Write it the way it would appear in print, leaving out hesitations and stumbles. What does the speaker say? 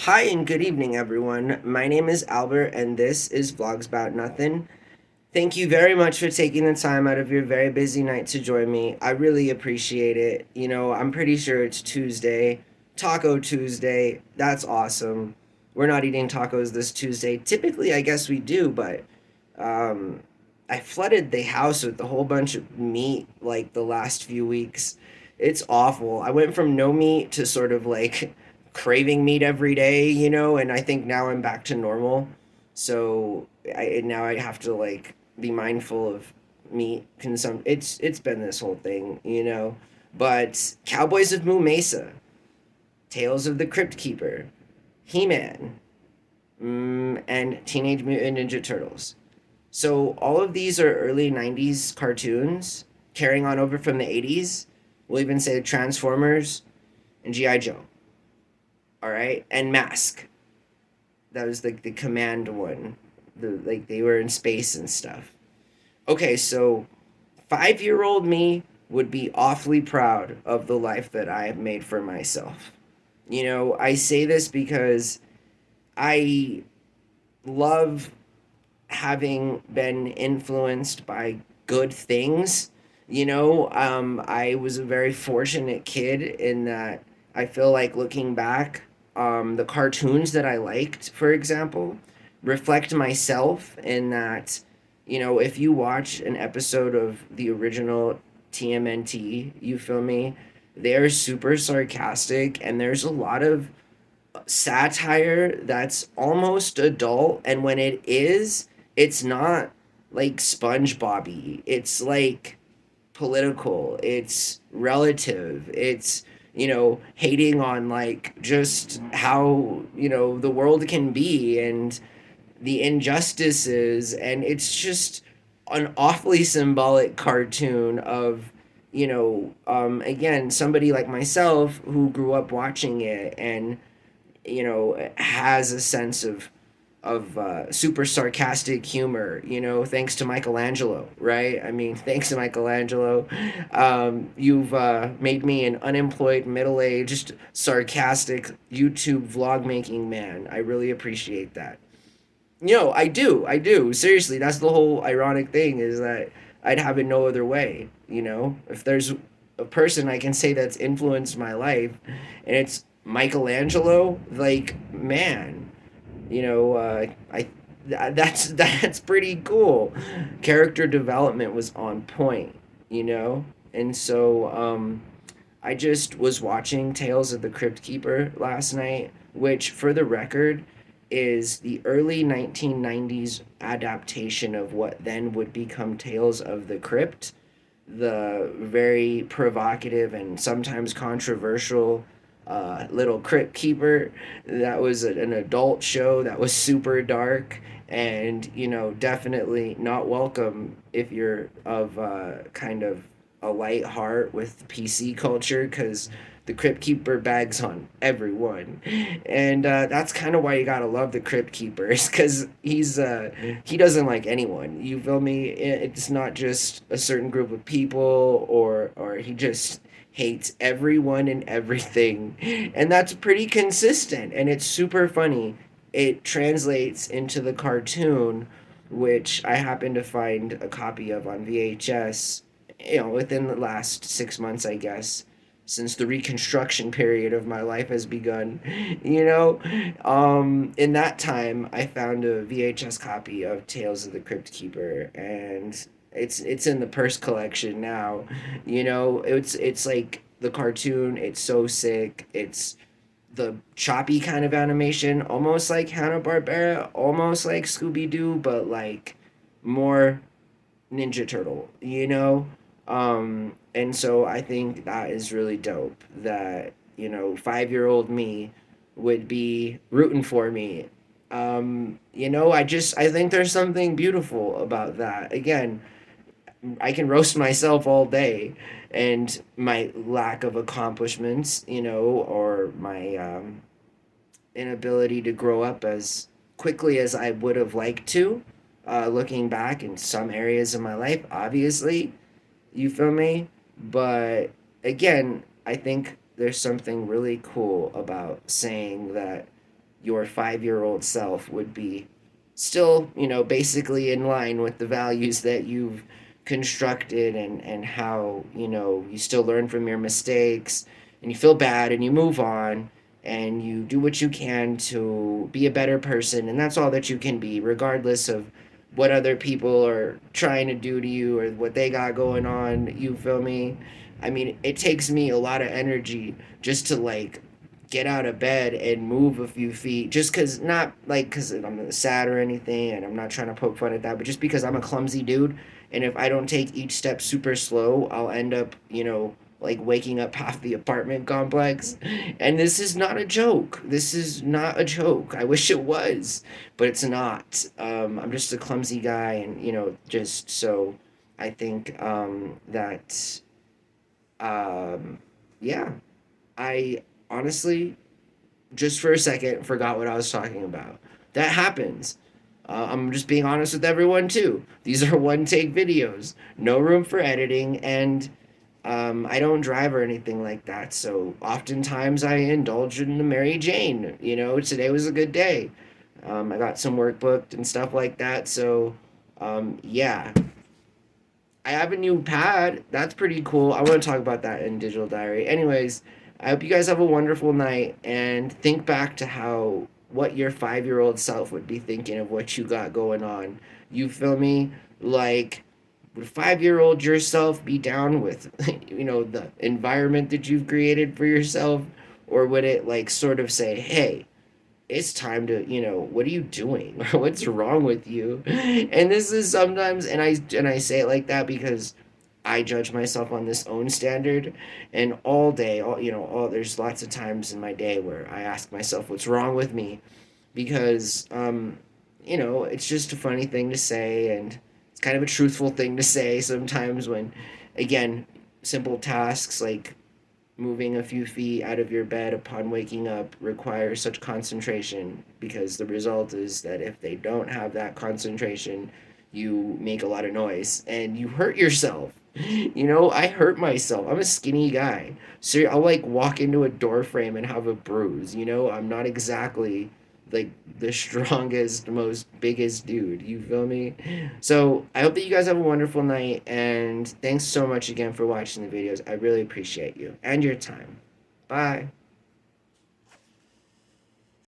Hi and good evening, everyone. My name is Albert, and this is VlogsBoutNothin. Thank you very much for taking the time out of your very busy night to join me. I really appreciate it. I'm pretty sure it's Tuesday, Taco Tuesday. That's awesome. We're not eating tacos this Tuesday. Typically, I guess we do, but um, I flooded the house with a whole bunch of meat like the last few weeks. It's awful. I went from no meat to sort of like craving meat every day, and I think now I'm back to normal. So now I have to like be mindful of meat consumption. It's been this whole thing. But Cowboys of Moo Mesa, Tales of the Crypt Keeper, He-Man, and Teenage Mutant Ninja Turtles. So all of these are early 90s cartoons carrying on over from the 80s. We'll even say Transformers and G.I. Joe. All right? And Mask. That was like the command one. Like they were in space and stuff. Okay, so 5-year old me would be awfully proud of the life that I have made for myself. I say this because I love having been influenced by good things. I was a very fortunate kid in that I feel like looking back, the cartoons that I liked, for example, reflect myself in that, if you watch an episode of the original TMNT, you feel me? They're super sarcastic and there's a lot of satire that's almost adult, and when it is, it's not like SpongeBob-y. It's like political. It's relative. It's hating on like just how the world can be and the injustices, and it's just an awfully symbolic cartoon of again, somebody like myself who grew up watching it and has a sense of super sarcastic humor, thanks to Michelangelo, right? I mean, thanks to Michelangelo, you've made me an unemployed, middle aged, sarcastic YouTube vlog making man. I really appreciate that. I do. Seriously, that's the whole ironic thing is that I'd have it no other way, If there's a person I can say that's influenced my life and it's Michelangelo, like, man, I that's pretty cool. Character development was on point, you know? And so I just was watching Tales of the Crypt Keeper last night, which, for the record, is the early 1990s adaptation of what then would become Tales of the Crypt, the very provocative and sometimes controversial little crypt keeper. That was an adult show that was super dark and definitely not welcome if you're of kind of a light heart with PC culture, because the crypt keeper bags on everyone, and that's kind of why you gotta love the crypt keepers, because he doesn't like anyone, you feel me? It's not just a certain group of people, or he just hates everyone and everything, and that's pretty consistent, and it's super funny. It translates into the cartoon, which I happen to find a copy of on VHS, within the last 6 months, I guess, since the reconstruction period of my life has begun. In that time, I found a VHS copy of Tales of the Crypt Keeper, and it's in the purse collection now. It's like the cartoon. It's so sick. It's the choppy kind of animation, almost like Hanna Barbera, almost like Scooby Doo, but like more Ninja Turtle, and so I think that is really dope that, 5-year-old me would be rooting for me. I think there's something beautiful about that. Again, I can roast myself all day and my lack of accomplishments, or my inability to grow up as quickly as I would have liked to, looking back in some areas of my life, obviously. You feel me? But again, I think there's something really cool about saying that your 5 year old self would be still, basically in line with the values that you've constructed, and how, you still learn from your mistakes, and you feel bad and you move on, and you do what you can to be a better person, and that's all that you can be, regardless of what other people are trying to do to you or what they got going on. You feel me? I mean, it takes me a lot of energy just to like get out of bed and move a few feet, just because, not like because I'm sad or anything, and I'm not trying to poke fun at that, but just because I'm a clumsy dude, and if I don't take each step super slow, I'll end up, like waking up half the apartment complex. And this is not a joke. This is not a joke. I wish it was, but it's not. I'm just a clumsy guy, and just so I think that yeah, I honestly, just for a second, forgot what I was talking about. That happens. I'm just being honest with everyone too. These are one take videos, no room for editing, and I don't drive or anything like that. So oftentimes I indulge in the Mary Jane. Today was a good day. I got some work booked and stuff like that. So yeah, I have a new pad. That's pretty cool. I want to talk about that in Digital Diary. Anyways, I hope you guys have a wonderful night, and think back to how what your 5 year old self would be thinking of what you got going on. You feel me? Like, would 5 year old yourself be down with the environment that you've created for yourself, or would it like sort of say, "Hey, it's time to, what are you doing? What's wrong with you?" And this is sometimes, and I say it like that because I judge myself on this own standard, and all day, all there's lots of times in my day where I ask myself what's wrong with me, because it's just a funny thing to say, and it's kind of a truthful thing to say sometimes when, again, simple tasks like moving a few feet out of your bed upon waking up requires such concentration, because the result is that if they don't have that concentration, you make a lot of noise and you hurt yourself. I hurt myself. I'm a skinny guy. So I'll like walk into a door frame and have a bruise. I'm not exactly like the strongest, most biggest dude. You feel me? So I hope that you guys have a wonderful night, and thanks so much again for watching the videos. I really appreciate you and your time. Bye.